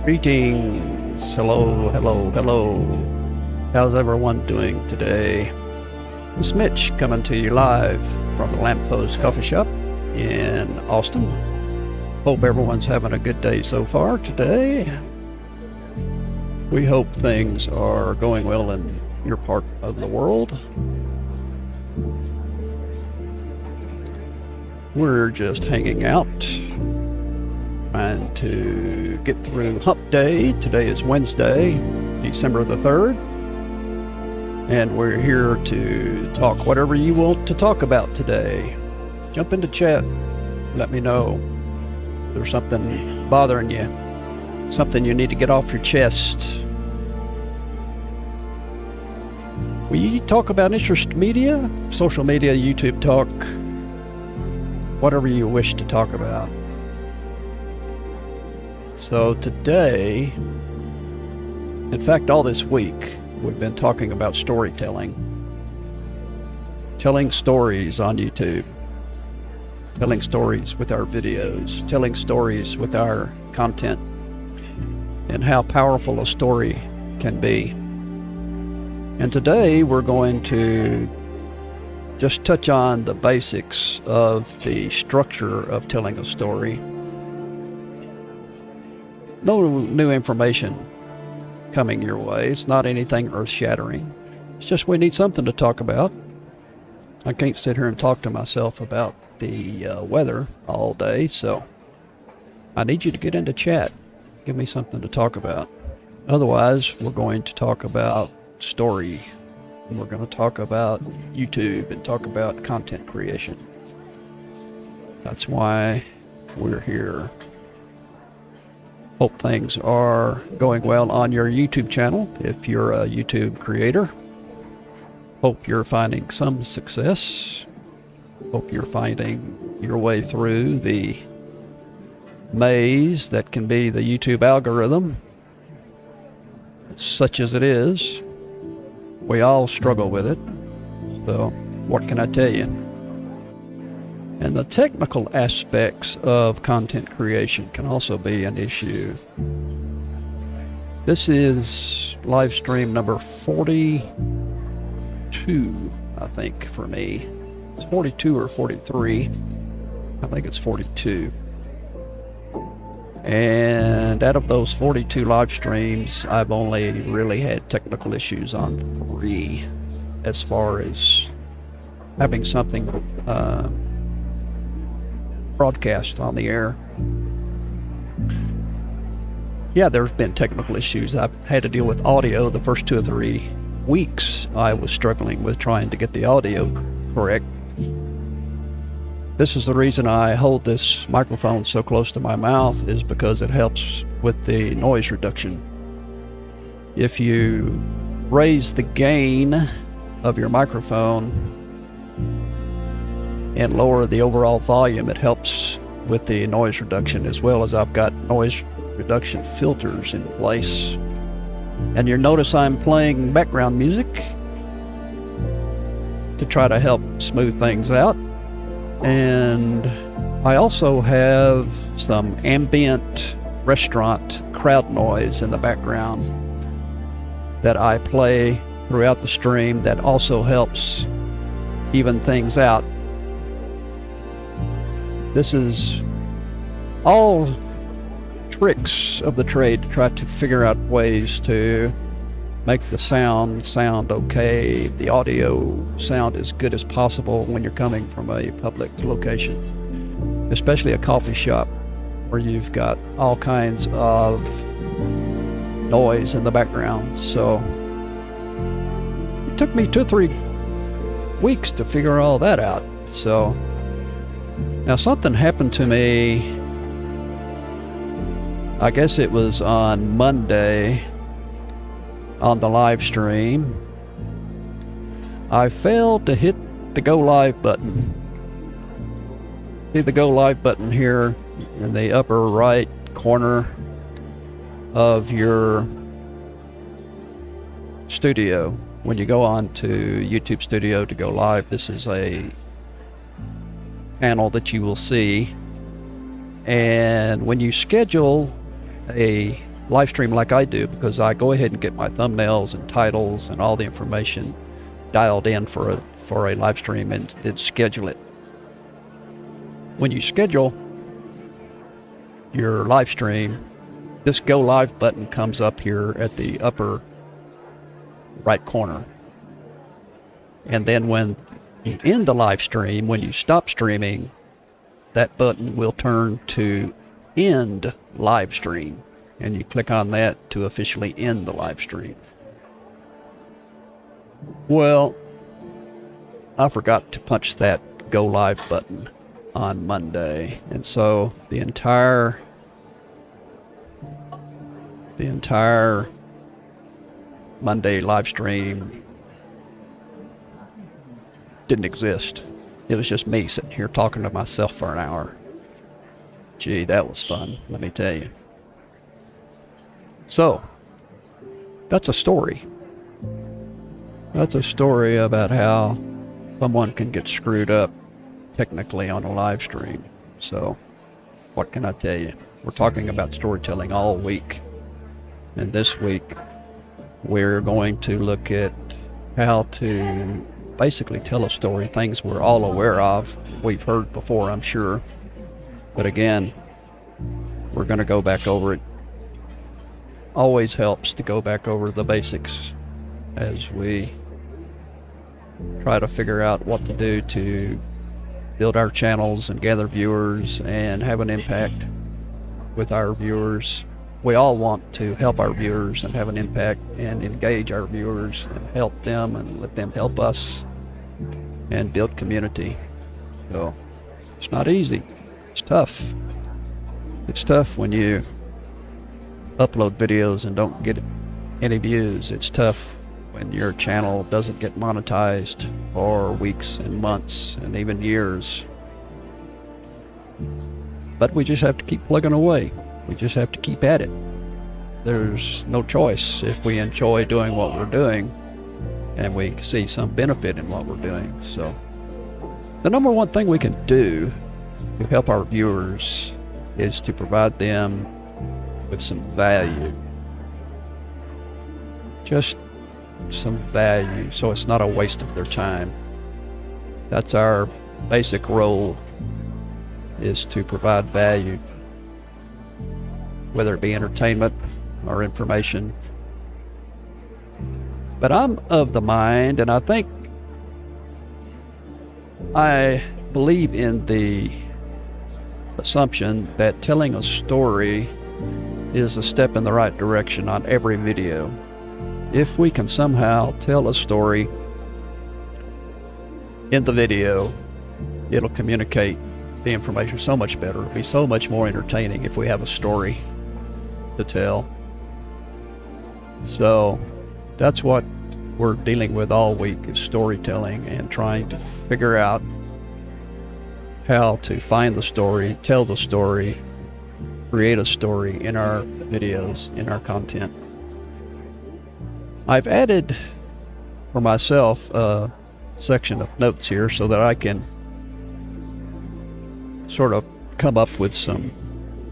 Greetings. Hello, hello, hello. How's everyone doing today? It's Mitch coming to you live from the Lamppost coffee shop in Austin. Hope everyone's having a good day so far today. We hope things are going well in your part of the world. We're just hanging out, trying to get through hump day. Today is Wednesday, December the 3rd, and we're here to talk whatever you want to talk about today. Jump into chat, let me know if there's something bothering you, something you need to get off your chest. We talk about interest media, social media, YouTube talk, whatever you wish to talk about. So today, in fact, all this week, we've been talking about storytelling. Telling stories on YouTube. Telling stories with our videos. Telling stories with our content. And how powerful a story can be. And today, we're going to just touch on the basics of the structure of telling a story. No new information coming your way. It's not anything earth-shattering. It's just we need something to talk about. I can't sit here and talk to myself about the weather all day, so I need you to get into chat. Give me something to talk about. Otherwise, we're going to talk about story. We're going to talk about YouTube and talk about content creation. That's why we're here. Hope things are going well on your YouTube channel if you're a YouTube creator. Hope you're finding some success. Hope you're finding your way through the maze that can be the YouTube algorithm. Such as it is. We all struggle with it, so what can I tell you? And the technical aspects of content creation can also be an issue. This is live stream number 42, I think, for me. It's 42 or 43. I think it's 42. And out of those 42 live streams, I've only really had technical issues on 3 as far as having something broadcast on the air. Yeah, there's been technical issues. I've had to deal with audio the first 2 or 3 weeks. I was struggling with trying to get the audio correct. This is the reason I hold this microphone so close to my mouth, is because it helps with the noise reduction. If you raise the gain of your microphone and lower the overall volume, it helps with the noise reduction, as well as I've got noise reduction filters in place. And you'll notice I'm playing background music to try to help smooth things out. And I also have some ambient restaurant crowd noise in the background that I play throughout the stream that also helps even things out. This is all tricks of the trade to try to figure out ways to make the sound okay, the audio sound as good as possible when you're coming from a public location, especially a coffee shop where you've got all kinds of noise in the background. So it took me 2 or 3 weeks to figure all that out. So now something happened to me, I guess it was on Monday, on the live stream. I failed to hit the go live button. See the go live button here in the upper right corner of your studio. When you go on to YouTube Studio to go live, this is a panel that you will see. And when you schedule a live stream like I do, because I go ahead and get my thumbnails and titles and all the information dialed in for a live stream and then schedule it. When you schedule your live stream, this go live button comes up here at the upper right corner. And then when you end the live stream, when you stop streaming, that button will turn to end live stream. And you click on that to officially end the live stream. Well, I forgot to punch that go live button on Monday. And so the entire Monday live stream didn't exist. It was just me sitting here talking to myself for an hour. Gee, that was fun, let me tell you. So, that's a story. That's a story about how someone can get screwed up technically on a live stream. So, what can I tell you? We're talking about storytelling all week. And this week, we're going to look at how to basically tell a story, things we're all aware of, we've heard before, I'm sure. But again, we're going to go back over it. Always helps to go back over the basics as we try to figure out what to do to build our channels and gather viewers and have an impact with our viewers. We all want to help our viewers and have an impact and engage our viewers and help them and let them help us and build community. So it's not easy. It's tough. It's tough when you upload videos and don't get any views. It's tough when your channel doesn't get monetized for weeks and months and even years. But we just have to keep plugging away. We just have to keep at it. There's no choice if we enjoy doing what we're doing and we see some benefit in what we're doing. So the number one thing we can do to help our viewers is to provide them with some value. Just some value, so it's not a waste of their time. That's our basic role, is to provide value, whether it be entertainment or information. But I'm of the mind, and I believe in the assumption that telling a story is a step in the right direction on every video. If we can somehow tell a story in the video, it'll communicate the information so much better. It'll be so much more entertaining if we have a story to tell. So that's what we're dealing with all week, is storytelling and trying to figure out how to find the story, tell the story, create a story in our videos, in our content. I've added for myself a section of notes here so that I can sort of come up with some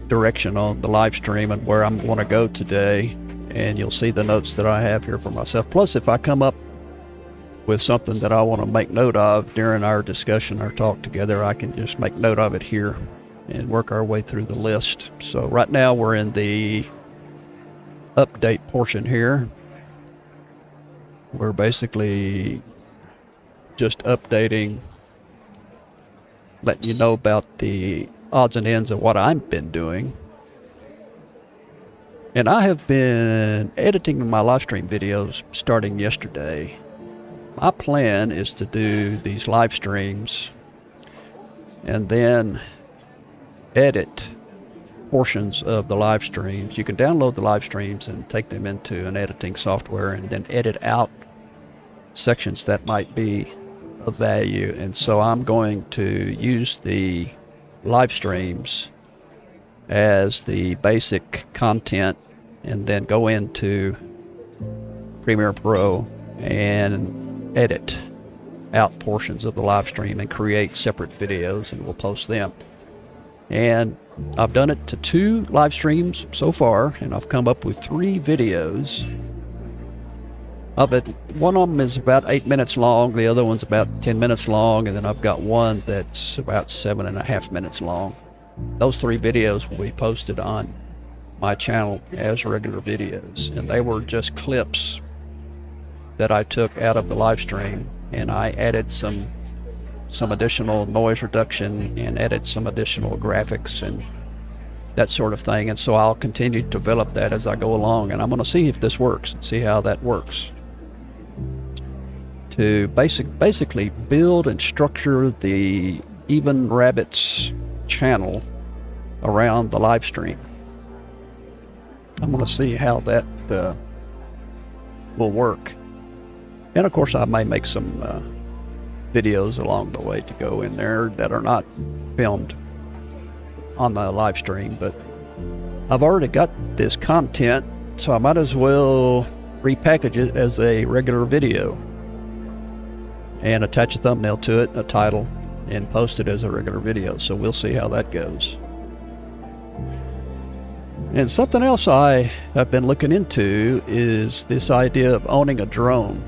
direction on the live stream and where I'm going to go today. And you'll see the notes that I have here for myself. Plus, if I come up with something that I want to make note of during our discussion, our talk together, I can just make note of it here and work our way through the list. So right now we're in the update portion here. We're basically just updating, letting you know about the odds and ends of what I've been doing. And I have been editing my live stream videos starting yesterday. My plan is to do these live streams and then edit portions of the live streams. You can download the live streams and take them into an editing software and then edit out sections that might be of value. And so I'm going to use the live streams as the basic content and then go into Premiere Pro and edit out portions of the live stream and create separate videos, and we'll post them. And I've done it to 2 live streams so far, and I've come up with 3 videos of it. One of them is about 8 minutes long, the other one's about 10 minutes long, and then I've got one that's about 7.5 minutes long. Those 3 videos will be posted on my channel as regular videos, and they were just clips that I took out of the live stream, and I added some additional noise reduction and added some additional graphics and that sort of thing. And so I'll continue to develop that as I go along, and I'm going to see if this works and see how that works to basically build and structure the Even Rabbits channel around the live stream. I'm going to see how that will work. And of course I may make some videos along the way to go in there that are not filmed on the live stream, but I've already got this content, so I might as well repackage it as a regular video and attach a thumbnail to it, a title, and post it as a regular video. So we'll see how that goes. And something else I have been looking into is this idea of owning a drone.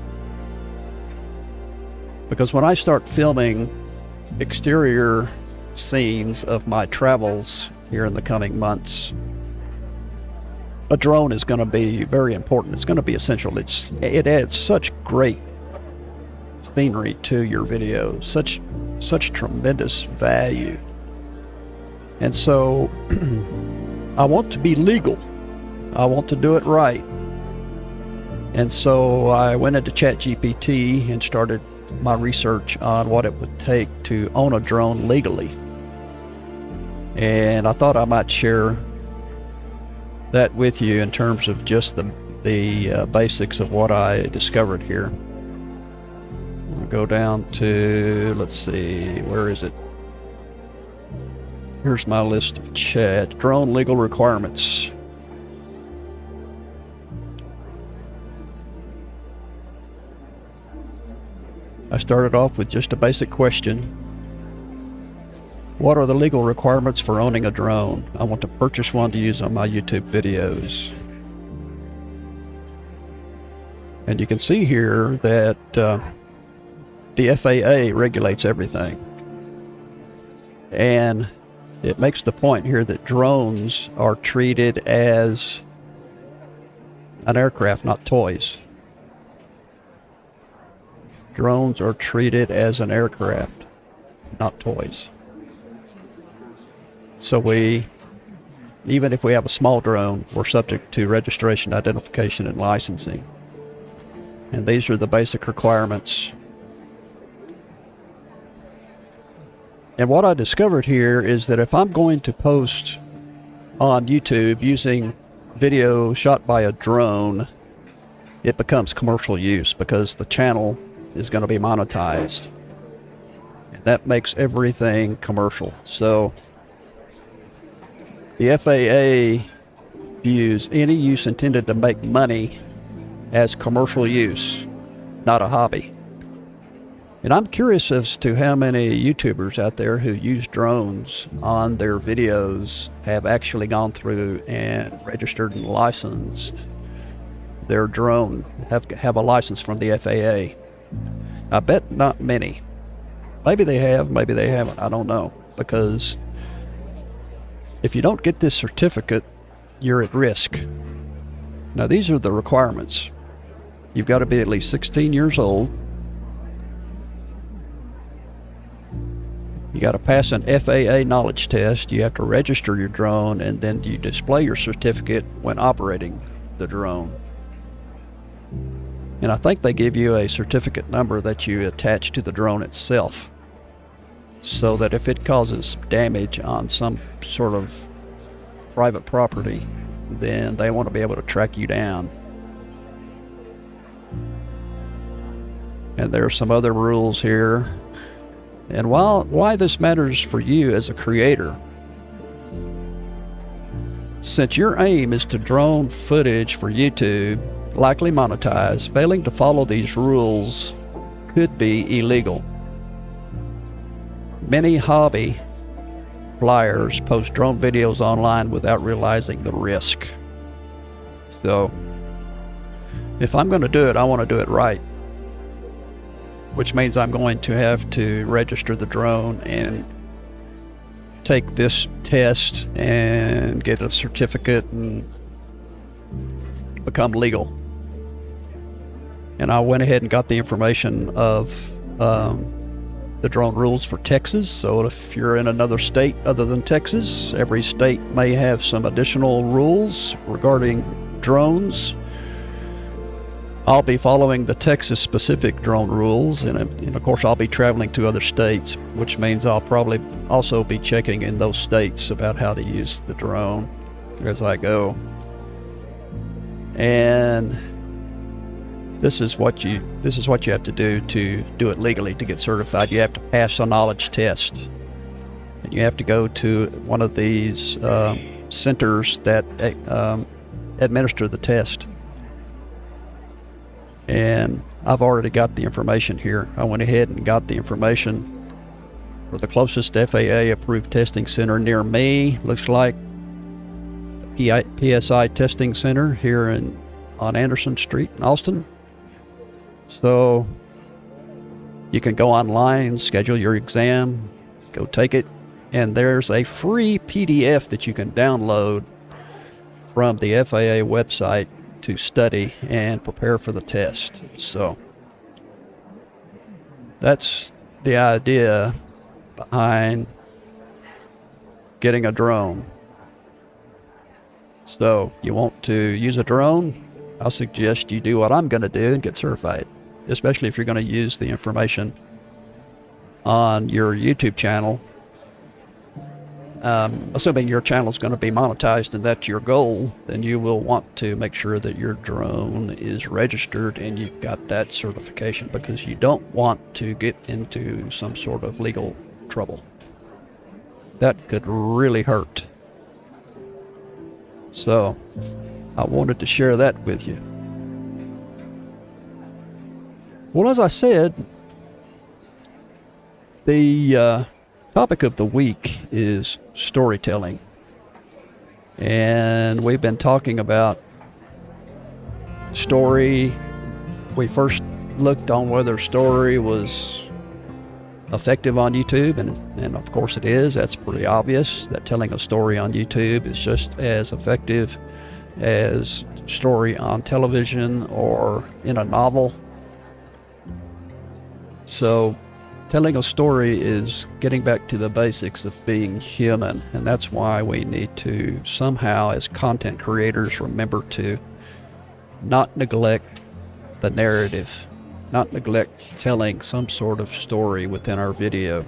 Because when I start filming exterior scenes of my travels here in the coming months, a drone is going to be very important. It's going to be essential. It adds such great scenery to your video, such tremendous value. And so I want to be legal. I want to do it right. And so I went into ChatGPT and started my research on what it would take to own a drone legally. And I thought I might share that with you in terms of just the basics of what I discovered here. I'll go down to, let's see, where is it? Here's my list of drone legal requirements. I started off with just a basic question. What are the legal requirements for owning a drone? I want to purchase one to use on my YouTube videos. And you can see here that the FAA regulates everything. And it makes the point here that drones are treated as an aircraft, not toys. Drones are treated as an aircraft, not toys. So even if we have a small drone, we're subject to registration, identification, and licensing. And these are the basic requirements. And what I discovered here is that if I'm going to post on YouTube using video shot by a drone, it becomes commercial use because the channel is going to be monetized. And that makes everything commercial. So the FAA views any use intended to make money as commercial use, not a hobby. And I'm curious as to how many YouTubers out there who use drones on their videos have actually gone through and registered and licensed their drone, have a license from the FAA. I bet not many. Maybe they have, maybe they haven't, I don't know. Because if you don't get this certificate, you're at risk. Now these are the requirements. You've got to be at least 16 years old. You got to pass an FAA knowledge test. You have to register your drone, and then you display your certificate when operating the drone. And I think they give you a certificate number that you attach to the drone itself, so that if it causes damage on some sort of private property, then they want to be able to track you down. And there are some other rules here. And why this matters for you as a creator, since your aim is to drone footage for YouTube, likely monetize, failing to follow these rules could be illegal. Many hobby suppliers post drone videos online without realizing the risk. So, if I'm going to do it, I want to do it right, which means I'm going to have to register the drone and take this test and get a certificate and become legal. And I went ahead and got the information of the drone rules for Texas. So if you're in another state other than Texas, every state may have some additional rules regarding drones. I'll be following the Texas-specific drone rules, and of course I'll be traveling to other states, which means I'll probably also be checking in those states about how to use the drone as I go. And this is what you have to do it legally to get certified. You have to pass a knowledge test, and you have to go to one of these centers that administer the test. And I've already got the information here. I went ahead and got the information for the closest FAA approved testing center near me. Looks like the PSI testing center here on Anderson Street in Austin. So you can go online, schedule your exam, go take it, and there's a free PDF that you can download from the FAA website to study and prepare for the test. So that's the idea behind getting a drone. So you want to use a drone, I'll suggest you do what I'm going to do and get certified, especially if you're going to use the information on your YouTube channel. Assuming your channel is going to be monetized and that's your goal, then you will want to make sure that your drone is registered and you've got that certification, because you don't want to get into some sort of legal trouble. That could really hurt. So, I wanted to share that with you. Well, as I said, the topic of the week is storytelling. And we've been talking about story. We first looked on whether story was effective on YouTube, and of course it is. That's pretty obvious that telling a story on YouTube is just as effective as story on television or in a novel. So telling a story is getting back to the basics of being human, and that's why we need to somehow, as content creators, remember to not neglect the narrative, not neglect telling some sort of story within our video.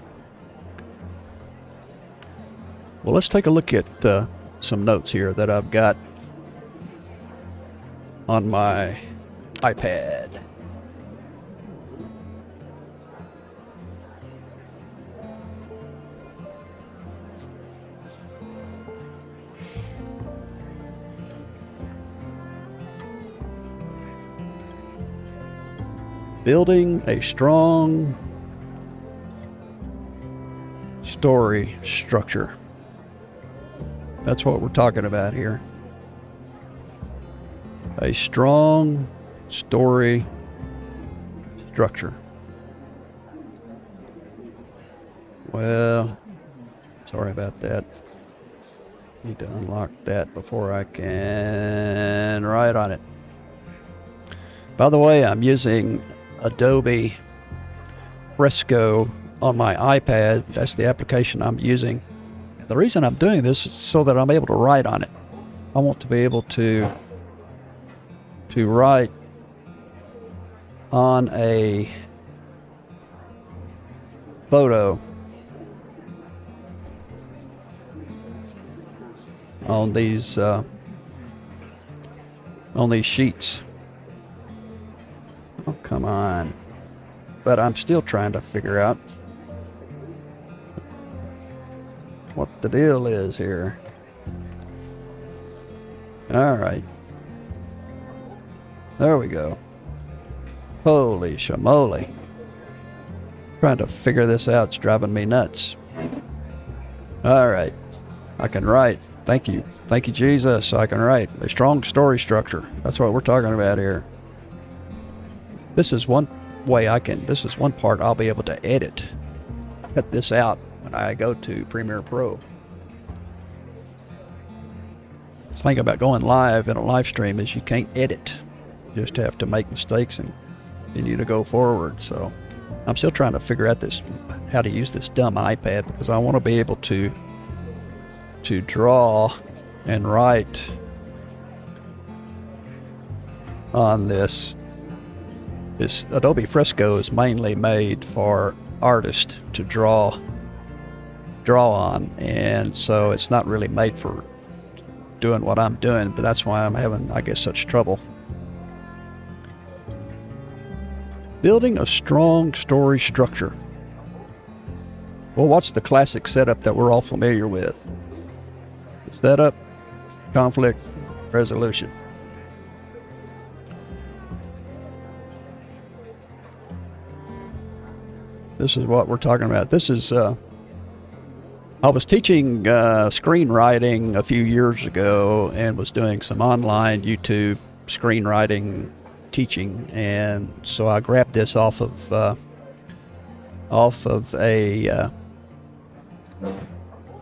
Well, let's take a look at some notes here that I've got on my iPad. Building a strong story structure. That's what we're talking about here. A strong story structure. Well, sorry about that. Need to unlock that before I can write on it. By the way, I'm using Adobe Fresco on my iPad. That's the application I'm using. The reason I'm doing this is so that I'm able to write on it. I want to be able to write on a photo on these sheets. Oh, come on. But I'm still trying to figure out what the deal is here. All right. There we go. Holy shamoly. Trying to figure this out. It's driving me nuts. All right. I can write. Thank you. Thank you, Jesus. I can write. A strong story structure. That's what we're talking about here. This is one this is one part I'll be able to edit. Cut this out when I go to Premiere Pro. The thing about going live in a live stream is you can't edit. You just have to make mistakes and continue to go forward. So I'm still trying to figure out how to use this dumb iPad, because I want to be able to draw and write on this. This Adobe Fresco is mainly made for artists to draw on, and so it's not really made for doing what I'm doing, but that's why I'm having, I guess, such trouble. Building a strong story structure. Well, what's the classic setup that we're all familiar with? Setup, conflict, resolution. This is what we're talking about. This is, I was teaching screenwriting a few years ago and was doing some online YouTube screenwriting teaching, and so I grabbed this off of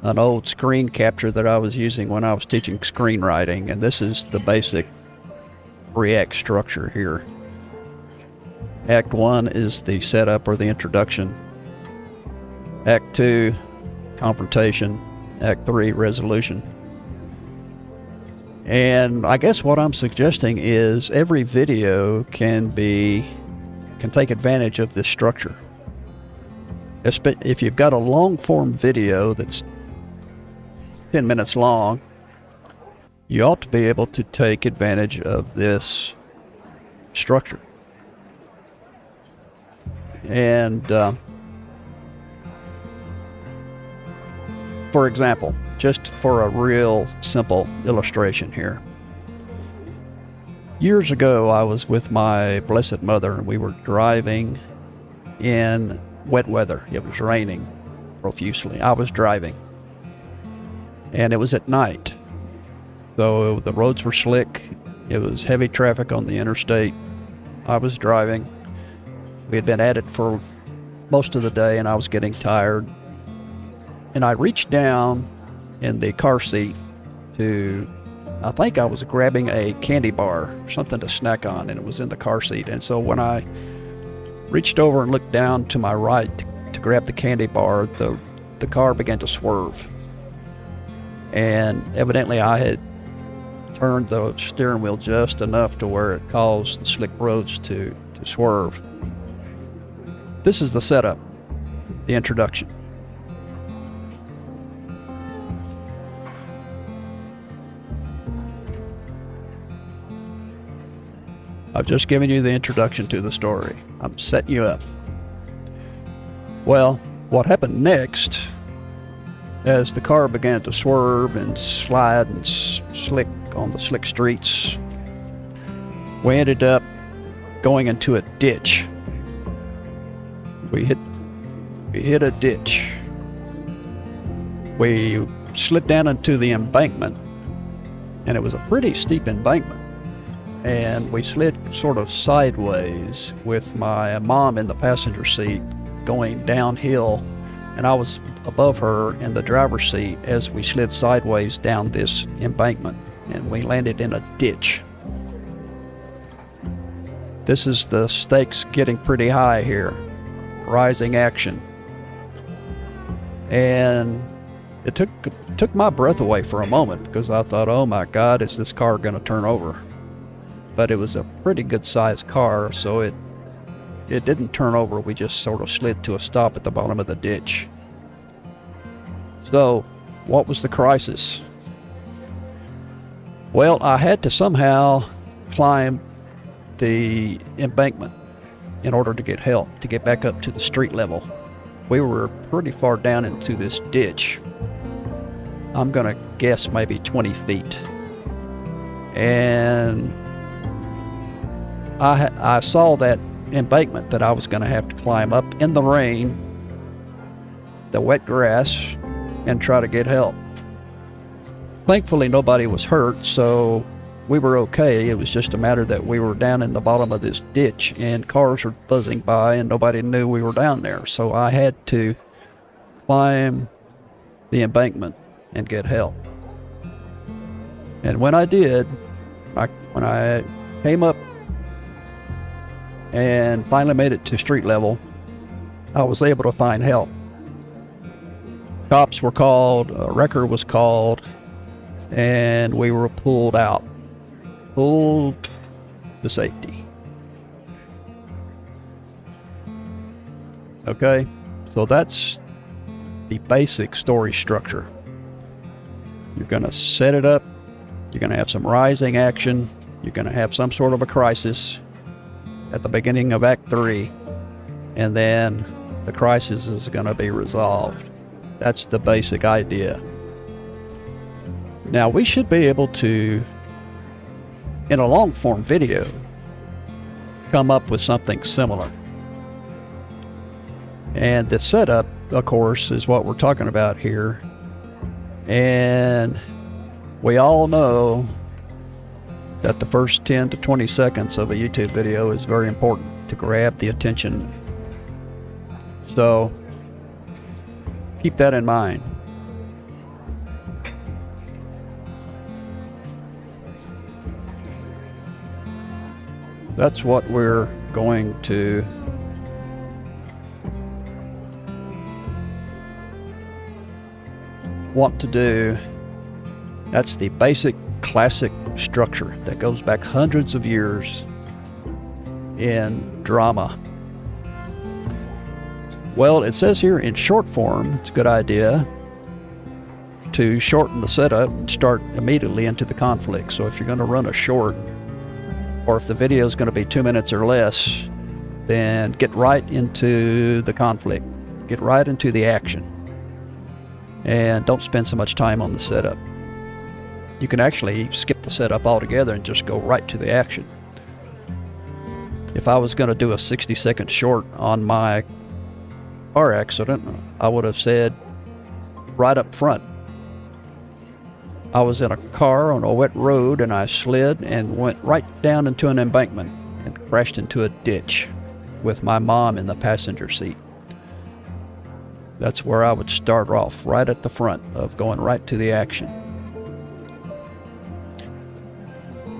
an old screen capture that I was using when I was teaching screenwriting, and this is the basic 3-act structure here. Act 1 is the setup or the introduction. Act 2, confrontation. Act 3, resolution. And I guess what I'm suggesting is every video can take advantage of this structure. If you've got a long form video that's 10 minutes long, you ought to be able to take advantage of this structure. And for example, just for a real simple illustration here. Years ago, I was with my Blessed Mother, and we were driving in wet weather. It was raining profusely. I was driving, and it was at night, so the roads were slick. It was heavy traffic on the interstate. I was driving. We had been at it for most of the day, and I was getting tired. And I reached down in the car seat I think I was grabbing a candy bar, something to snack on, and it was in the car seat. And so when I reached over and looked down to my right to grab the candy bar, the car began to swerve. And evidently I had turned the steering wheel just enough to where it caused the slick roads to swerve. This is the setup, the introduction. I've just given you the introduction to the story. I'm setting you up. Well, what happened next, as the car began to swerve and slide and slick on the slick streets, we ended up going into a ditch. We hit a ditch. We slid down into the embankment, and it was a pretty steep embankment. And we slid sort of sideways with my mom in the passenger seat going downhill, and I was above her in the driver's seat as we slid sideways down this embankment, and we landed in a ditch. This is the stakes getting pretty high here. Rising action. And it took my breath away for a moment, because I thought, oh my God, is this car going to turn over? But it was a pretty good sized car, so it didn't turn over. We just sort of slid to a stop at the bottom of the ditch. So, what was the crisis? Well, I had to somehow climb the embankment in order to get help, to get back up to the street level. We were pretty far down into this ditch. I'm gonna guess maybe 20 feet. And I saw that embankment that I was going to have to climb up in the rain, the wet grass, and try to get help. Thankfully, nobody was hurt, so we were okay. It was just a matter that we were down in the bottom of this ditch and cars were buzzing by and nobody knew we were down there. So I had to climb the embankment and get help. And when I did, when I came up and finally made it to street level, I was able to find help. Cops were called, a wrecker was called, and we were pulled out. Pulled to safety. Okay, so that's the basic story structure. You're going to set it up, you're going to have some rising action, you're going to have some sort of a crisis at the beginning of Act 3, and then the crisis is going to be resolved. That's the basic idea. Now, we should be able to, in a long form video, come up with something similar. And the setup, of course, is what we're talking about here. And we all know that the first 10 to 20 seconds of a YouTube video is very important to grab the attention. So keep that in mind. That's what we're going to want to do. That's the basic classic structure that goes back hundreds of years in drama. Well, it says here in short form, it's a good idea to shorten the setup and start immediately into the conflict. So if you're going to run a short, or if the video is going to be 2 minutes or less, then get right into the conflict. Get right into the action. And don't spend so much time on the setup. You can actually skip the setup altogether and just go right to the action. If I was going to do a 60-second short on my car accident, I would have said right up front, I was in a car on a wet road and I slid and went right down into an embankment and crashed into a ditch with my mom in the passenger seat. That's where I would start off, right at the front of going right to the action.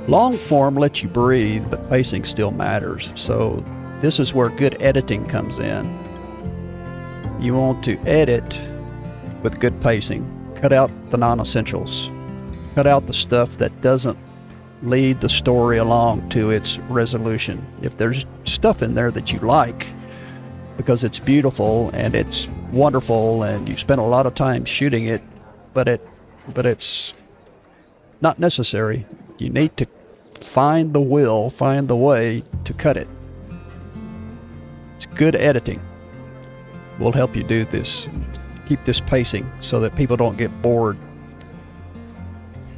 Long form lets you breathe, but pacing still matters. So this is where good editing comes in. You want to edit with good pacing. Cut out the non-essentials. Cut out the stuff that doesn't lead the story along to its resolution. If there's stuff in there that you like because it's beautiful and it's wonderful and you spent a lot of time shooting it, but it's not necessary, you need to find the way to cut it. It's good editing will help you do this. Keep this pacing so that people don't get bored.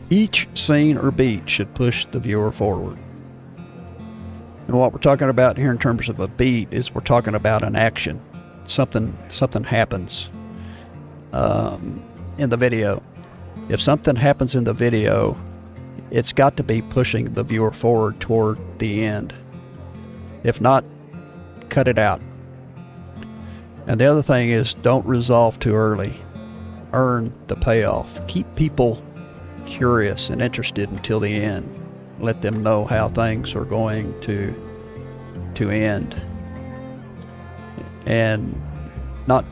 Each scene or beat should push the viewer forward. And what we're talking about here in terms of a beat is we're talking about an action. Something happens in the video. If something happens in the video, it's got to be pushing the viewer forward toward the end. If not, cut it out. And the other thing is, don't resolve too early. Earn the payoff. Keep people curious and interested until the end. Let them know how things are going to end. And not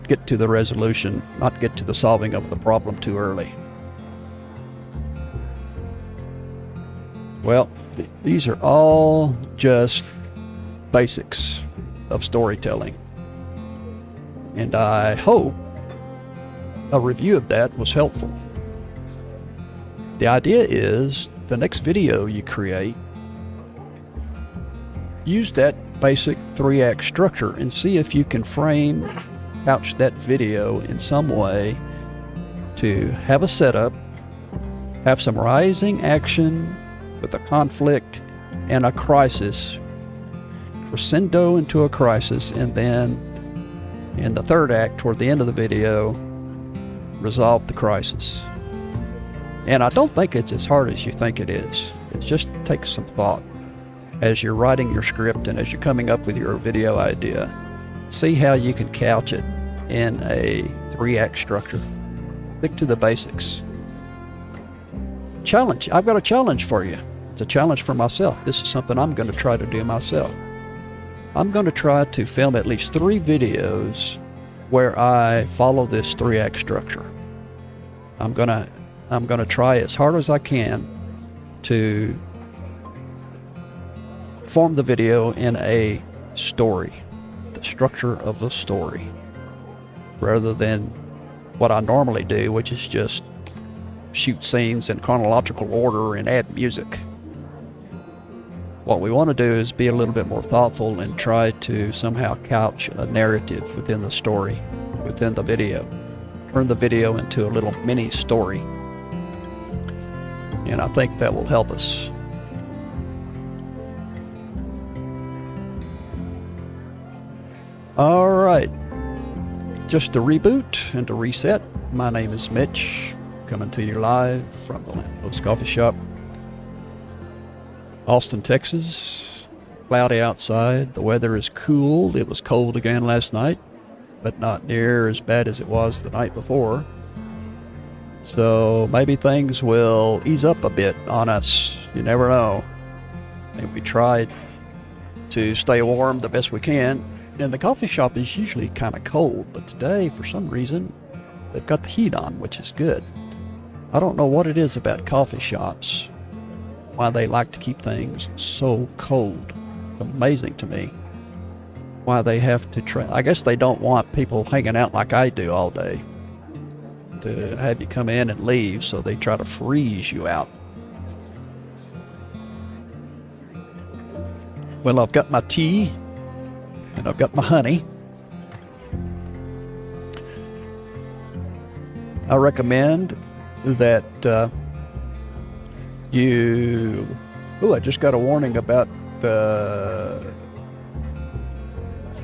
get to the resolution, not get to the solving of the problem too early. Well, these are all just basics of storytelling. And I hope a review of that was helpful. The idea is the next video you create, use that basic 3-act structure and see if you can couch that video in some way to have a setup, have some rising action with a conflict and a crisis, crescendo into a crisis, and then in the 3rd act, toward the end of the video, resolve the crisis. And I don't think it's as hard as you think it is. It just takes some thought. As you're writing your script and as you're coming up with your video idea, see how you can couch it in a 3-act structure. Stick to the basics. Challenge. I've got a challenge for you. It's a challenge for myself. This is something I'm going to try to do myself. I'm going to try to film at least 3 videos where I follow this 3-act structure. I'm gonna try as hard as I can to form the video in a story, the structure of a story, rather than what I normally do, which is just shoot scenes in chronological order and add music. What we want to do is be a little bit more thoughtful and try to somehow couch a narrative within the story, within the video. Turn the video into a little mini story. And I think that will help us. All right. Just to reboot and to reset, my name is Mitch, coming to you live from the Lamppost Coffee Shop. Austin, Texas. Cloudy outside. The weather is cool. It was cold again last night, but not near as bad as it was the night before. So maybe things will ease up a bit on us. You never know. And we tried to stay warm the best we can. And the coffee shop is usually kind of cold, but today, for some reason, they've got the heat on, which is good. I don't know what it is about coffee shops, why they like to keep things so cold. It's amazing to me why they have to try. I guess they don't want people hanging out like I do all day to have you come in and leave, so they try to freeze you out. Well, I've got my tea and I've got my honey. I recommend that you... Oh, I just got a warning about the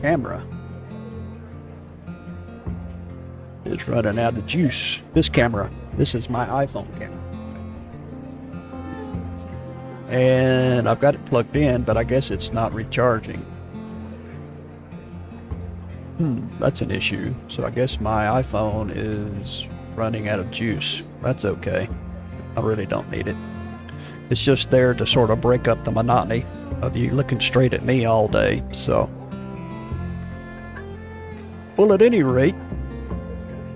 camera. It's running out of juice. This camera. This is my iPhone camera. And I've got it plugged in, but I guess it's not recharging. That's an issue. So I guess my iPhone is running out of juice. That's okay. I really don't need it. It's just there to sort of break up the monotony of you looking straight at me all day. So, well, at any rate,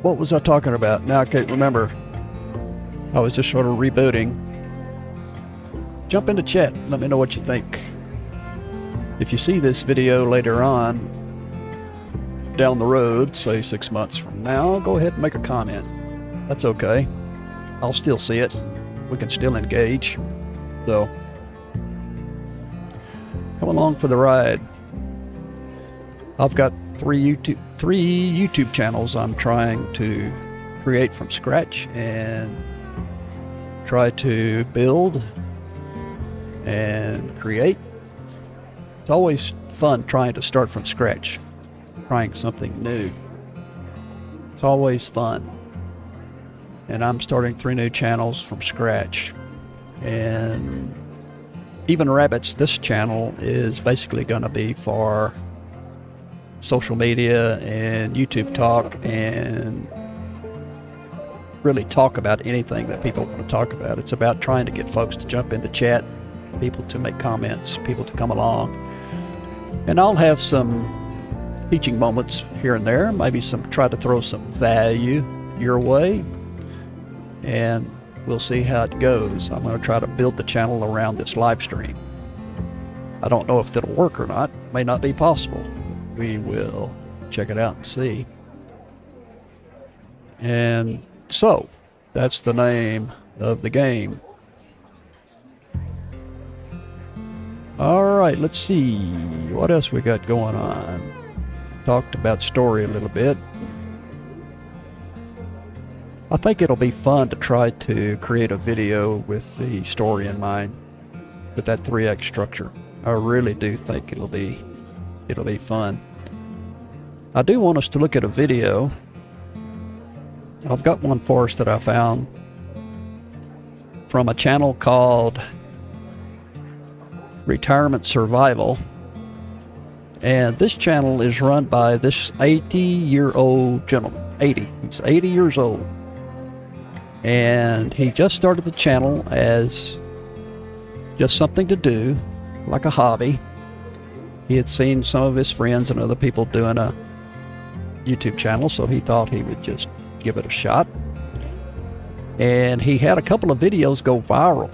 what was I talking about? Now I can't remember. I was just sort of rebooting. Jump into chat. Let me know what you think. If you see this video later on, down the road, say 6 months from now, go ahead and make a comment. That's okay. I'll still see it. We can still engage. So, come along for the ride. I've got three YouTube channels I'm trying to create from scratch and try to build and create. It's always fun trying to start from scratch, trying something new. It's always fun. And I'm starting 3 new channels from scratch. And Even Rabbits, this channel is basically going to be for social media and YouTube talk, and really talk about anything that people want to talk about. It's about trying to get folks to jump into chat, people to make comments, people to come along. And I'll have some teaching moments here and there, maybe try to throw some value your way, and we'll see how it goes. I'm going to try to build the channel around this live stream. I don't know if it'll work or not. May not be possible. We will check it out and see. And so, that's the name of the game. Alright, let's see. What else we got going on? Talked about story a little bit. I think it'll be fun to try to create a video with the story in mind, with that 3-act structure. I really do think it'll be fun. I do want us to look at a video I've got one for us that I found from a channel called Retirement Survival. And this channel is run by this 80-year-old gentleman. 80. He's 80 years old. And he just started the channel as just something to do, like a hobby. He had seen some of his friends and other people doing a YouTube channel, so he thought he would just give it a shot. And he had a couple of videos go viral.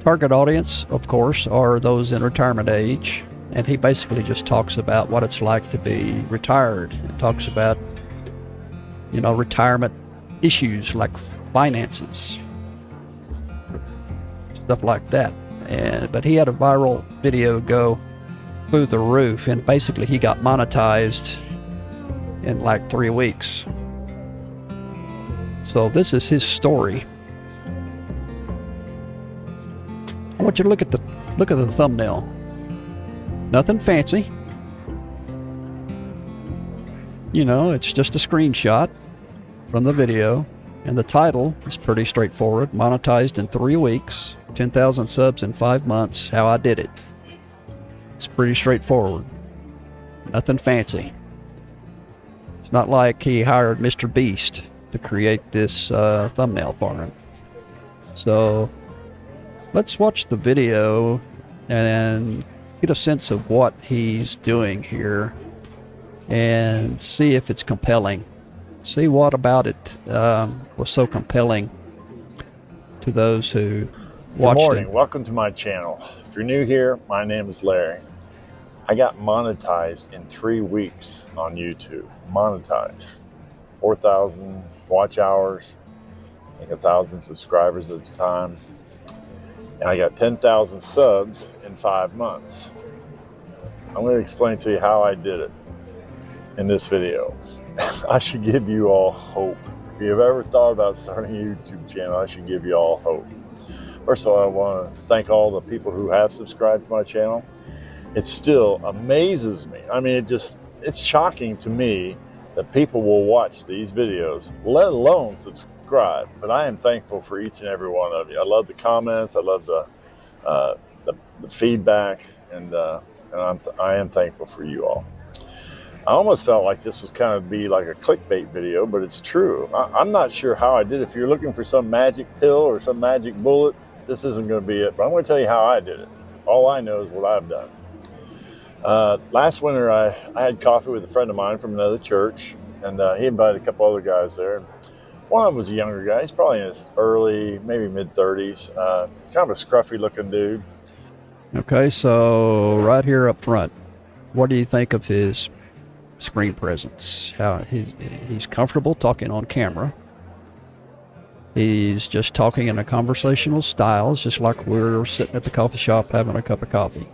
Target audience, of course, are those in retirement age, and he basically just talks about what it's like to be retired. It talks about, retirement issues like finances, stuff like that. But he had a viral video go through the roof, and basically he got monetized in like 3 weeks. So this is his story. I want you to look at the thumbnail. Nothing fancy. It's just a screenshot from the video, and the title is pretty straightforward. Monetized in 3 weeks, 10,000 subs in 5 months, how I did it. It's pretty straightforward. Nothing fancy. It's not like he hired Mr. Beast to create this thumbnail for him. So let's watch the video and get a sense of what he's doing here and see if it's compelling. See what about it was so compelling to those who watched it. Good morning. Welcome to my channel. If you're new here, my name is Larry. I got monetized in 3 weeks on YouTube. Monetized. 4,000 watch hours, I think 1,000 subscribers at the time. And I got 10,000 subs in 5 months. I'm going to explain to you how I did it in this video. I should give you all hope. If you've ever thought about starting a YouTube channel, I should give you all hope. First of all, I want to thank all the people who have subscribed to my channel. It still amazes me. I mean, it's shocking to me that people will watch these videos, let alone subscribe. But I am thankful for each and every one of you. I love the comments. I love the feedback, and I am thankful for you all. I almost felt like this was kind of be like a clickbait video, but it's true. I'm not sure how I did it. If you're looking for some magic pill or some magic bullet, this isn't going to be it. But I'm going to tell you how I did it. All I know is what I've done. Last winter, I had coffee with a friend of mine from another church, and he invited a couple other guys there. One of them was a younger guy. He's probably in his early, maybe mid-30s. Kind of a scruffy-looking dude. Okay, so right here up front, what do you think of his screen presence? How he's comfortable talking on camera. He's just talking in a conversational style. It's just like we're sitting at the coffee shop having a cup of coffee.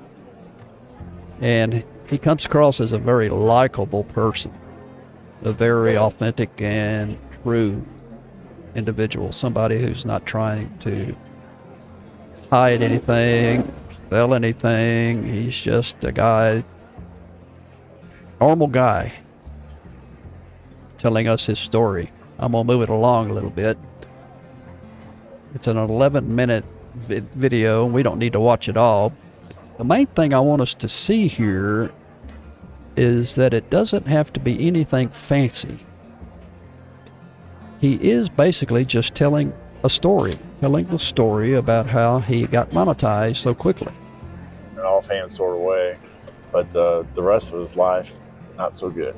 And he comes across as a very likable person, a very authentic and true individual, somebody who's not trying to hide anything, sell anything. He's just a guy, normal guy, telling us his story. I'm going to move it along a little bit. It's an 11-minute video, and we don't need to watch it all. The main thing I want us to see here is that it doesn't have to be anything fancy. He is basically just telling the story about how he got monetized so quickly. In an offhand sort of way, but the rest of his life, not so good.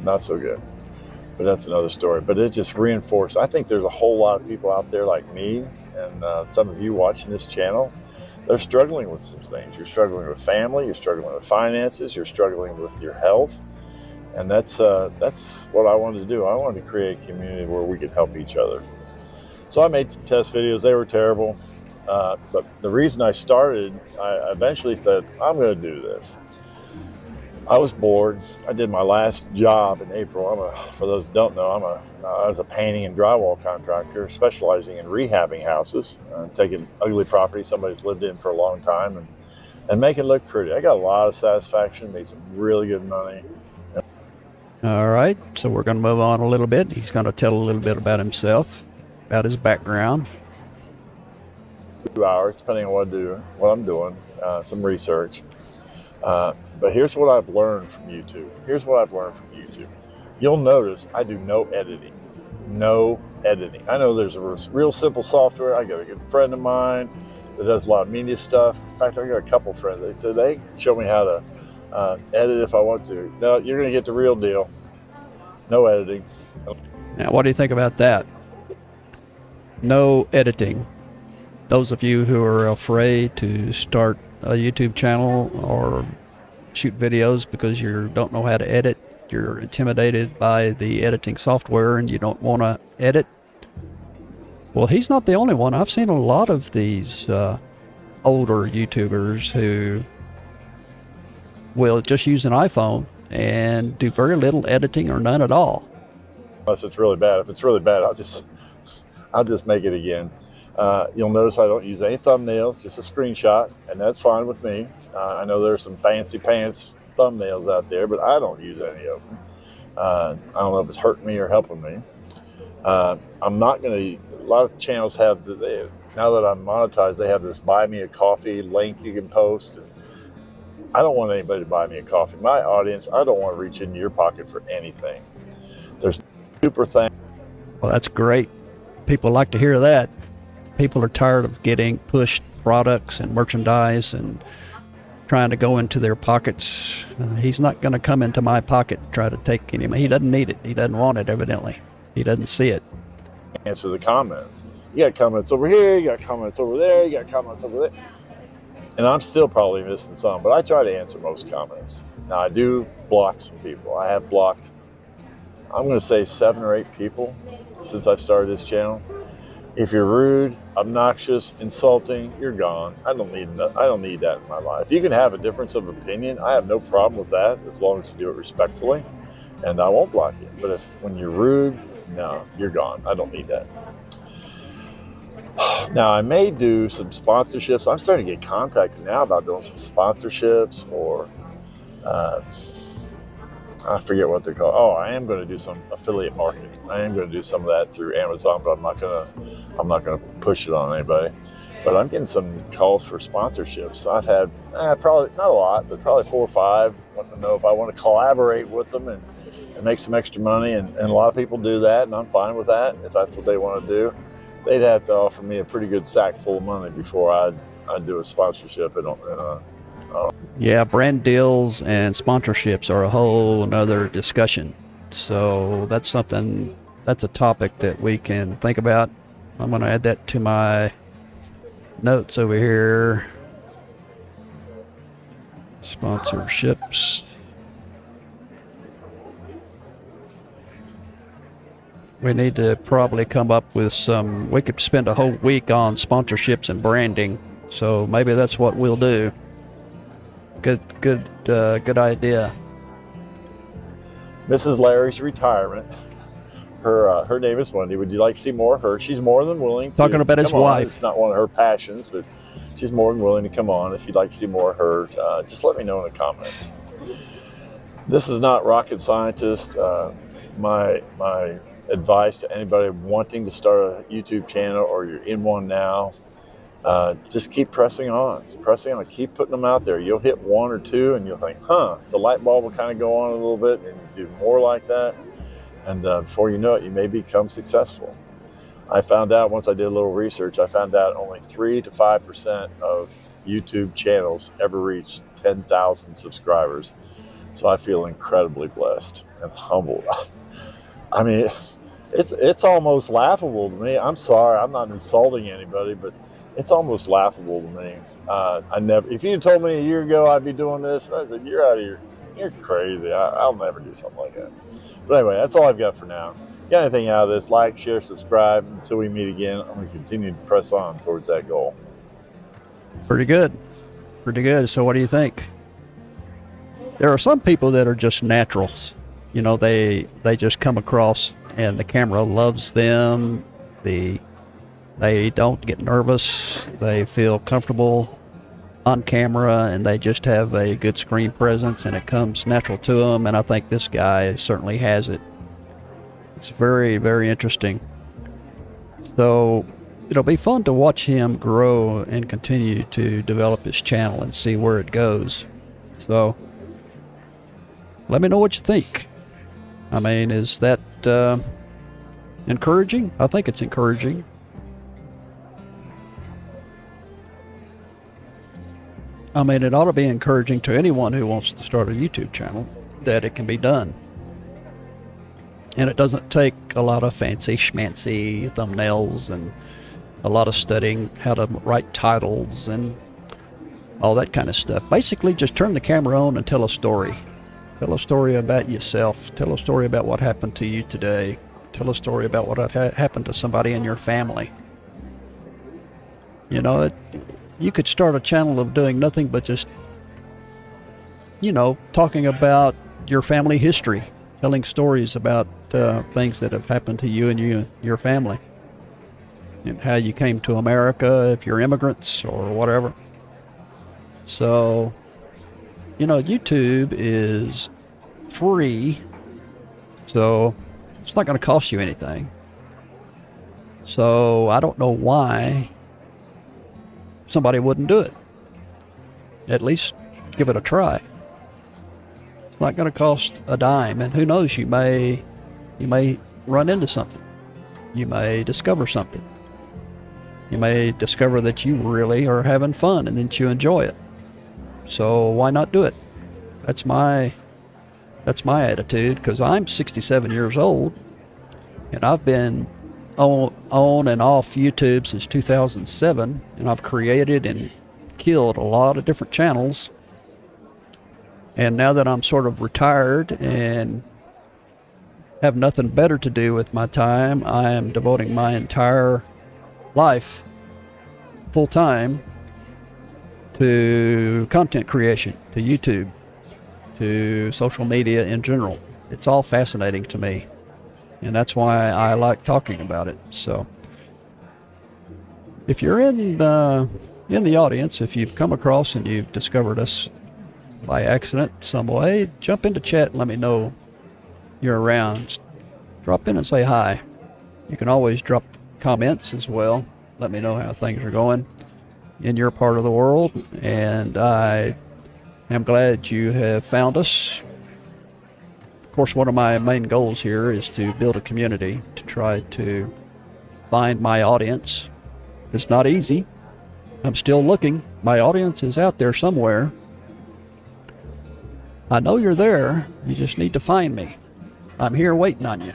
Not so good. But that's another story. But it just reinforced. I think there's a whole lot of people out there like me and some of you watching this channel. They're struggling with some things. You're struggling with family, you're struggling with finances, you're struggling with your health. And that's what I wanted to do. I wanted to create a community where we could help each other. So I made some test videos. They were terrible. But the reason I started, I eventually thought, I'm going to do this. I was bored. I did my last job in April. For those who don't know, I was a painting and drywall contractor specializing in rehabbing houses, taking ugly property somebody's lived in for a long time and make it look pretty. I got a lot of satisfaction, made some really good money. All right, so we're going to move on a little bit. He's going to tell a little bit about himself, about his background. 2 hours, depending on what I'm doing, some research. But here's what I've learned from YouTube. You'll notice I do no editing. No editing. I know there's a real simple software. I got a good friend of mine that does a lot of media stuff. In fact, I got a couple friends. They said they show me how to edit if I want to. No, you're going to get the real deal. No editing. Now, what do you think about that? No editing. Those of you who are afraid to start a YouTube channel or shoot videos because you don't know how to edit, you're intimidated by the editing software and you don't want to edit. Well, he's not the only one. I've seen a lot of these older YouTubers who will just use an iPhone and do very little editing or none at all. Unless it's really bad. If it's really bad, I'll just make it again. You'll notice I don't use any thumbnails, just a screenshot, and that's fine with me. I know there's some fancy pants thumbnails out there, but I don't use any of them. I don't know if it's hurting me or helping me. I'm not going to, a lot of channels have, now that I'm monetized, they have this buy me a coffee link you can post. I don't want anybody to buy me a coffee. My audience, I don't want to reach into your pocket for anything. There's super thing. Well, that's great. People like to hear that. People are tired of getting pushed products and merchandise and trying to go into their pockets. He's not going to come into my pocket and try to take any. He doesn't need it. He doesn't want it, evidently. He doesn't see it. Answer the comments. You got comments over here, you got comments over there, you got comments over there. And I'm still probably missing some, but I try to answer most comments. Now, I do block some people. I have blocked, I'm going to say 7 or 8 people since I've started this channel. If you're rude, obnoxious, insulting, you're gone. I don't need that in my life. You can have a difference of opinion. I have no problem with that as long as you do it respectfully, and I won't block you. But when you're rude, no, you're gone. I don't need that. Now, I may do some sponsorships. I'm starting to get contacted now about doing some sponsorships or I forget what they're called. Oh, I am going to do some affiliate marketing. I am going to do some of that through Amazon, but I'm not going to push it on anybody. But I'm getting some calls for sponsorships. I've had probably not a lot, but probably 4 or 5. Want to know if I want to collaborate with them and make some extra money. And a lot of people do that, and I'm fine with that if that's what they want to do. They'd have to offer me a pretty good sack full of money before I'd do a sponsorship. Yeah, brand deals and sponsorships are a whole another discussion. So that's a topic that we can think about. I'm going to add that to my notes over here. Sponsorships. We need to probably come up with we could spend a whole week on sponsorships and branding. So maybe that's what we'll do. Good idea. Mrs. Larry's retirement. Her name is Wendy. Would you like to see more of her? She's more than willing to talking about his wife. It's not one of her passions, but she's more than willing to come on. If you'd like to see more of her, just let me know in the comments. This is not rocket scientist. My advice to anybody wanting to start a YouTube channel or you're in one now, just keep pressing on, keep putting them out there. You'll hit 1 or 2 and you'll think, the light bulb will kind of go on a little bit and do more like that. And before you know it, you may become successful. I found out once I did a little research, I found out only 3 to 5% of YouTube channels ever reach 10,000 subscribers. So I feel incredibly blessed and humbled. I mean, it's almost laughable to me. I'm sorry, I'm not insulting anybody, but it's almost laughable to me. If you told me a year ago I'd be doing this, I said, you're out of here. You're crazy. I'll never do something like that. But anyway, that's all I've got for now. Got anything out of this, like, share, subscribe. Until we meet again, I'm going to continue to press on towards that goal. Pretty good. So what do you think? There are some people that are just naturals. You know, they just come across and the camera loves them. They don't get nervous. They feel comfortable on camera and they just have a good screen presence and it comes natural to them. And I think this guy certainly has it. It's very, very interesting. So it'll be fun to watch him grow and continue to develop his channel and see where it goes. So let me know what you think. I mean, is that encouraging? I think it's encouraging. I mean, it ought to be encouraging to anyone who wants to start a YouTube channel that it can be done. And it doesn't take a lot of fancy schmancy thumbnails and a lot of studying how to write titles and all that kind of stuff. Basically, just turn the camera on and tell a story. Tell a story about yourself. Tell a story about what happened to you today. Tell a story about what happened to somebody in your family. You know, you could start a channel of doing nothing but just, you know, talking about your family history, telling stories about things that have happened to you and your family, and how you came to America, if you're immigrants or whatever. So, you know, YouTube is free, so it's not going to cost you anything. So I don't know why somebody wouldn't do it. At least give it a try. It's not going to cost a dime, and who knows, you may run into something. You may discover something. You may discover that you really are having fun and that you enjoy it. So why not do it? That's my attitude, because I'm 67 years old and I've been on and off YouTube since 2007, and I've created and killed a lot of different channels. And now that I'm sort of retired and have nothing better to do with my time, I am devoting my entire life full time to content creation, to YouTube, to social media in general. It's all fascinating to me, and that's why I like talking about it. So if you're in the audience, if you've come across and you've discovered us by accident some way, jump into chat and let me know you're around. Drop in and say hi. You can always drop comments as well. Let me know how things are going in your part of the world, and I am glad you have found us. Of course, one of my main goals here is to build a community, to try to find my audience. It's not easy. I'm still looking. My audience is out there somewhere. I know you're there. You just need to find me. I'm here waiting on you.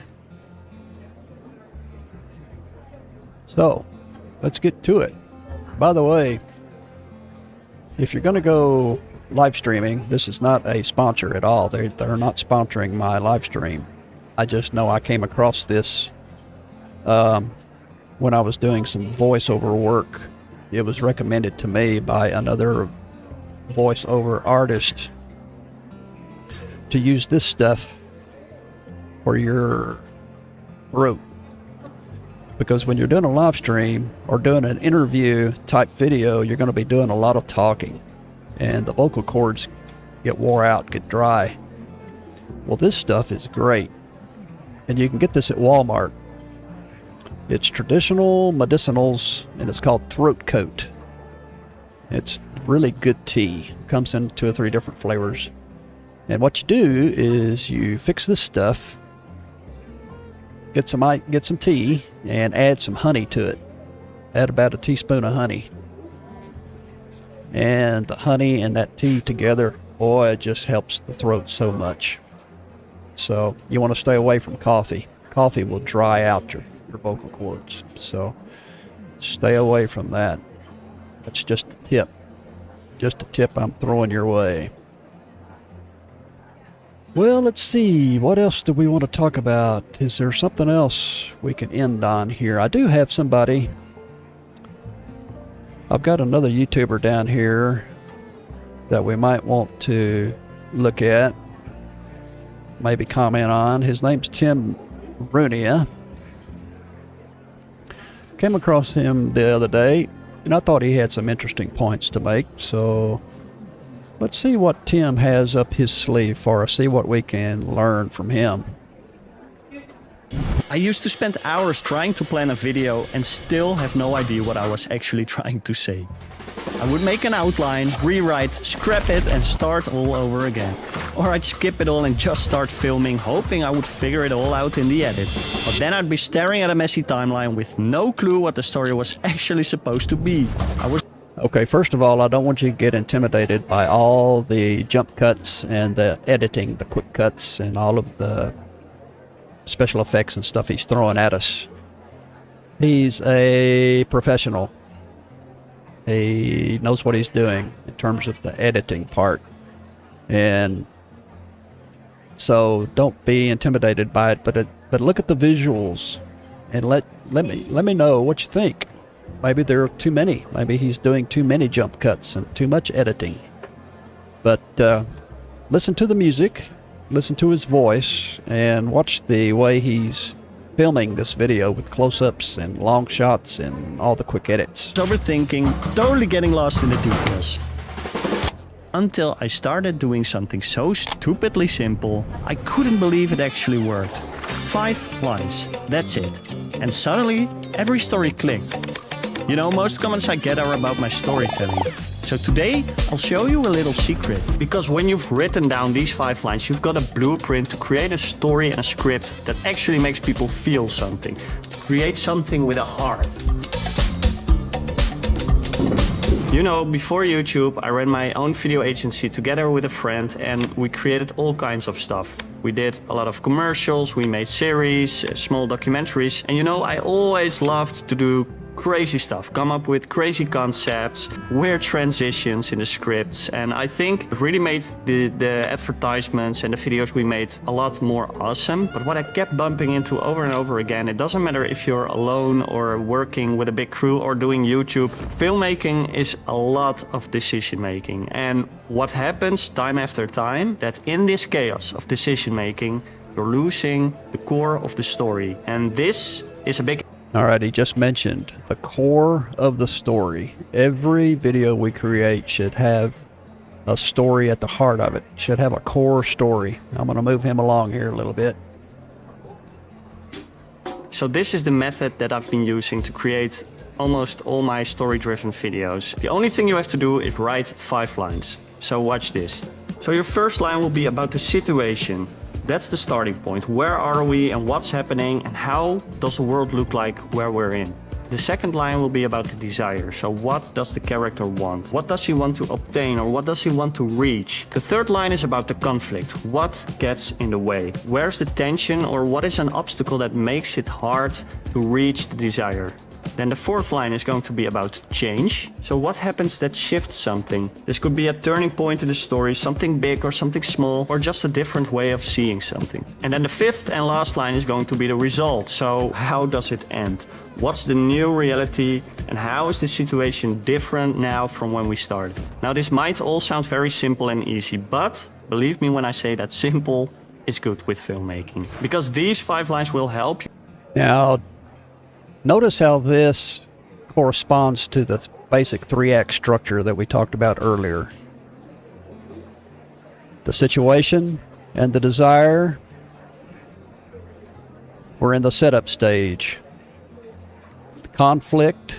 So, let's get to it. By the way, if you're going to go live streaming, this is not a sponsor at all. They're not sponsoring my live stream. I just know I came across this when I was doing some voiceover work. It was recommended to me by another voiceover artist to use this stuff for your throat. Because when you're doing a live stream or doing an interview type video, you're going to be doing a lot of talking, and the vocal cords get wore out, get dry. Well, this stuff is great, and you can get this at Walmart. It's traditional medicinals, and it's called Throat Coat. It's really good tea. Comes in 2 or 3 different flavors. And what you do is you fix this stuff, get some tea, and add some honey to it. Add about a teaspoon of honey. And the honey and that tea together, boy, it just helps the throat so much. So you want to stay away from coffee. Coffee will dry out your vocal cords. So stay away from that. That's just a tip. Just a tip I'm throwing your way. Well, let's see. What else do we want to talk about? Is there something else we can end on here? I do have somebody. I've got another YouTuber down here that we might want to look at, maybe comment on. His name's Tim Runia. Came across him the other day, And I thought he had some interesting points to make, so let's see what Tim has up his sleeve for us, see what we can learn from him. I used to spend hours trying to plan a video and still have no idea what I was actually trying to say. I would make an outline, rewrite, scrap it and start all over again. Or I'd skip it all and just start filming, hoping I would figure it all out in the edit. But then I'd be staring at a messy timeline with no clue what the story was actually supposed to be. Okay, first of all, I don't want you to get intimidated by all the jump cuts and the editing, the quick cuts and all of the special effects and stuff he's throwing at us. He's a professional. He knows what he's doing in terms of the editing part. And so don't be intimidated by it, but look at the visuals and let me know what you think. Maybe there are too many. Maybe he's doing too many jump cuts and too much editing. But listen to the music, listen to his voice, and watch the way he's filming this video with close-ups and long shots and all the quick edits. Overthinking, totally getting lost in the details. Until I started doing something so stupidly simple, I couldn't believe it actually worked. 5 lines, that's it. And suddenly, every story clicked. You know, most comments I get are about my storytelling. So today, I'll show you a little secret. Because when you've written down these 5 lines, you've got a blueprint to create a story and a script that actually makes people feel something. Create something with a heart. You know, before YouTube, I ran my own video agency together with a friend and we created all kinds of stuff. We did a lot of commercials, we made series, small documentaries. And you know, I always loved to do crazy stuff, come up with crazy concepts, weird transitions in the scripts, and I think it really made the advertisements and the videos we made a lot more awesome. But what I kept bumping into over and over again, it doesn't matter if you're alone or working with a big crew or doing YouTube, filmmaking is a lot of decision making. And what happens time after time, that in this chaos of decision making, you're losing the core of the story. And this is a big All right, he just mentioned the core of the story. Every video we create should have a story at the heart of it. Should have a core story. I'm going to move him along here a little bit. So this is the method that I've been using to create almost all my story-driven videos. The only thing you have to do is write 5 lines. So watch this. So your first line will be about the situation. That's the starting point. Where are we and what's happening and how does the world look like where we're in? The second line will be about the desire. So what does the character want? What does he want to obtain or what does he want to reach? The third line is about the conflict. What gets in the way? Where's the tension or what is an obstacle that makes it hard to reach the desire? Then the fourth line is going to be about change. So what happens that shifts something? This could be a turning point in the story, something big or something small, or just a different way of seeing something. And then the fifth and last line is going to be the result. So how does it end? What's the new reality and how is the situation different now from when we started? Now this might all sound very simple and easy, but believe me when I say that simple is good with filmmaking. Because these 5 lines will help you. Now, notice how this corresponds to the basic 3-act structure that we talked about earlier. The situation and the desire. We're in the setup stage. The conflict.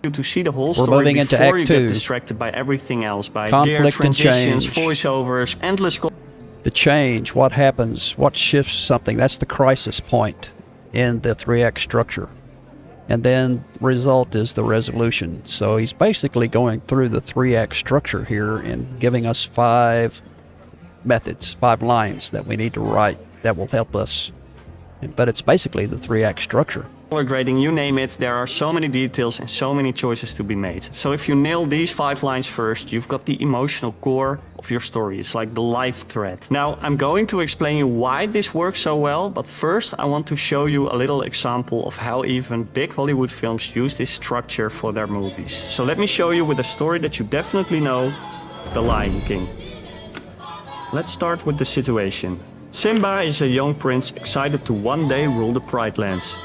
To see the whole We're story moving into before you Act get 2. distracted by everything else, by Conflict gear transitions, and change. voiceovers, endless. The change, what happens, what shifts something. That's the crisis point in the 3-act structure. And then result is the resolution. So he's basically going through the 3-act structure here and giving us 5 methods, 5 lines that we need to write that will help us. But it's basically the 3-act structure. Color grading, you name it, there are so many details and so many choices to be made. So if you nail these 5 lines first, you've got the emotional core of your story. It's like the life thread. Now, I'm going to explain you why this works so well, but first I want to show you a little example of how even big Hollywood films use this structure for their movies. So let me show you with a story that you definitely know, The Lion King. Let's start with the situation. Simba is a young prince excited to one day rule the Pride Lands.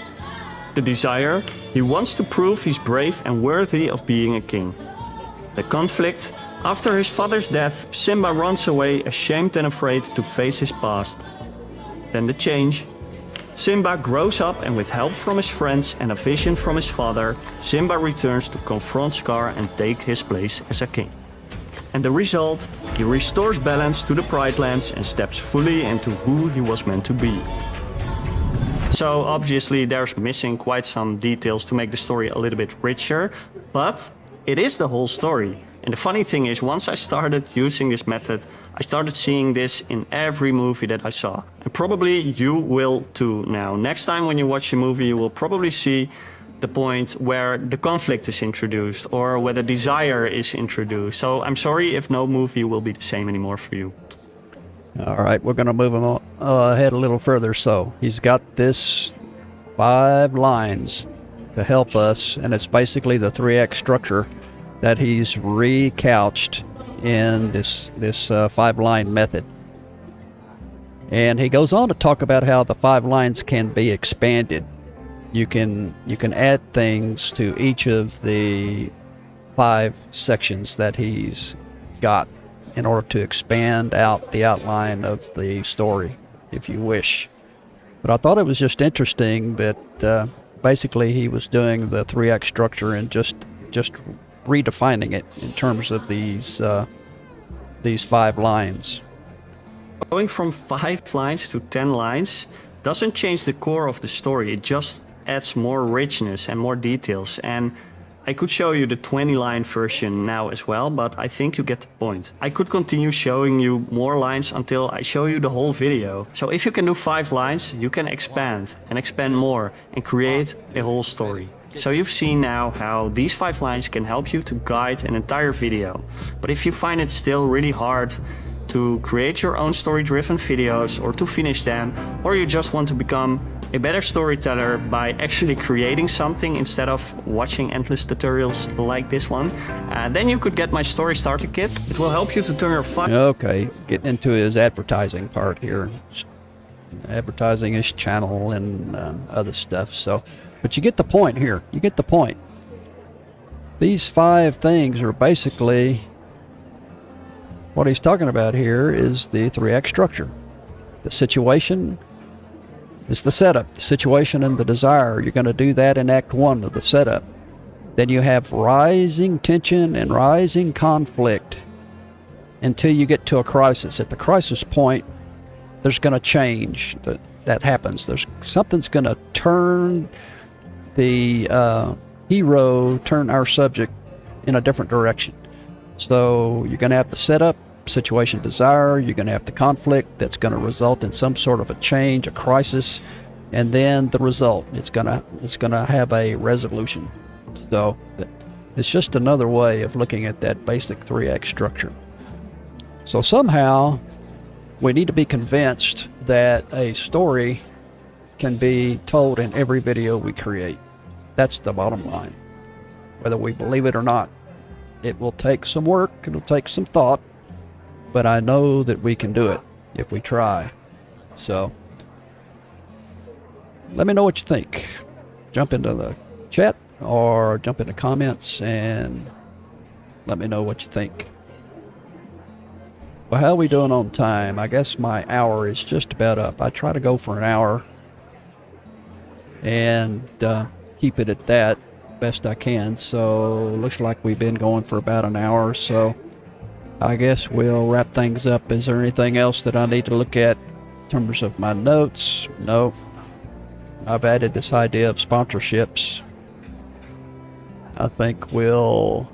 The desire, he wants to prove he's brave and worthy of being a king. The conflict, after his father's death, Simba runs away ashamed and afraid to face his past. Then the change. Simba grows up and with help from his friends and a vision from his father, Simba returns to confront Scar and take his place as a king. And the result, he restores balance to the Pride Lands and steps fully into who he was meant to be. So obviously there's missing quite some details to make the story a little bit richer, but it is the whole story. And the funny thing is, once I started using this method, I started seeing this in every movie that I saw. And probably you will too now. Next time when you watch a movie, you will probably see the point where the conflict is introduced or where the desire is introduced. So I'm sorry if no movie will be the same anymore for you. All right, we're going to move him ahead a little further. So he's got this 5 lines to help us, and it's basically the 3x structure that he's recouched in this 5-line method. And he goes on to talk about how the 5 lines can be expanded. You can add things to each of the 5 sections that he's got in order to expand out the outline of the story, if you wish. But I thought it was just interesting that basically he was doing the 3x structure and just redefining it in terms of these 5 lines. Going from 5 lines to 10 lines doesn't change the core of the story. It just adds more richness and more details. And I could show you the 20-line version now as well, but I think you get the point. I could continue showing you more lines until I show you the whole video. So if you can do 5 lines, you can expand and expand more and create a whole story. So you've seen now how these 5 lines can help you to guide an entire video. But if you find it still really hard to create your own story-driven videos or to finish them, or you just want to become a better storyteller by actually creating something instead of watching endless tutorials like this one, then you could get my Story Starter Kit. It will help you to turn your Okay, getting into his advertising part here. Advertising his channel and other stuff. So, but you get the point here. You get the point. These 5 things are basically what he's talking about here is the 3x structure. The situation is the setup, the situation and the desire. You're going to do that in Act 1 of the setup. Then you have rising tension and rising conflict until you get to a crisis. At the crisis point, there's going to change. That happens. Something's going to turn the hero, turn our subject in a different direction. So you're going to have the setup, situation, desire. You're going to have the conflict that's going to result in some sort of a change, a crisis, and then the result. It's going to have a resolution. So it's just another way of looking at that basic 3x structure. So somehow we need to be convinced that a story can be told in every video we create. That's the bottom line. Whether we believe it or not. It will take some work, it'll take some thought, but I know that we can do it if we try. So, let me know what you think. Jump into the chat or jump into comments and let me know what you think. Well, how are we doing on time? I guess my hour is just about up. I try to go for an hour and keep it at that best I can. So looks like we've been going for about an hour, so I guess we'll wrap things up. Is there anything else that I need to look at in terms of my notes? No. I've added this idea of sponsorships. I think we'll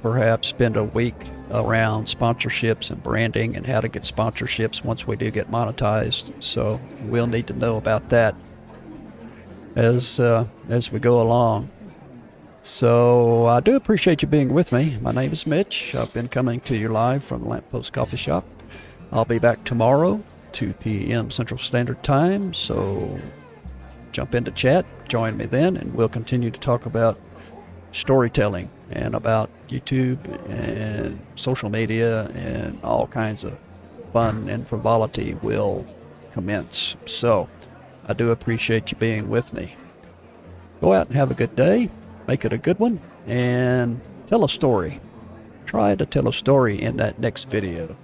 perhaps spend a week around sponsorships and branding and how to get sponsorships once we do get monetized. So we'll need to know about that as we go along. So I do appreciate you being with me. My name is Mitch. I've been coming to you live from the Lamppost Coffee Shop. I'll be back tomorrow, 2 p.m. Central Standard Time. So jump into chat, join me then, and we'll continue to talk about storytelling and about YouTube and social media, and all kinds of fun and frivolity will commence. So I do appreciate you being with me. Go out and have a good day, make it a good one, and tell a story. Try to tell a story in that next video.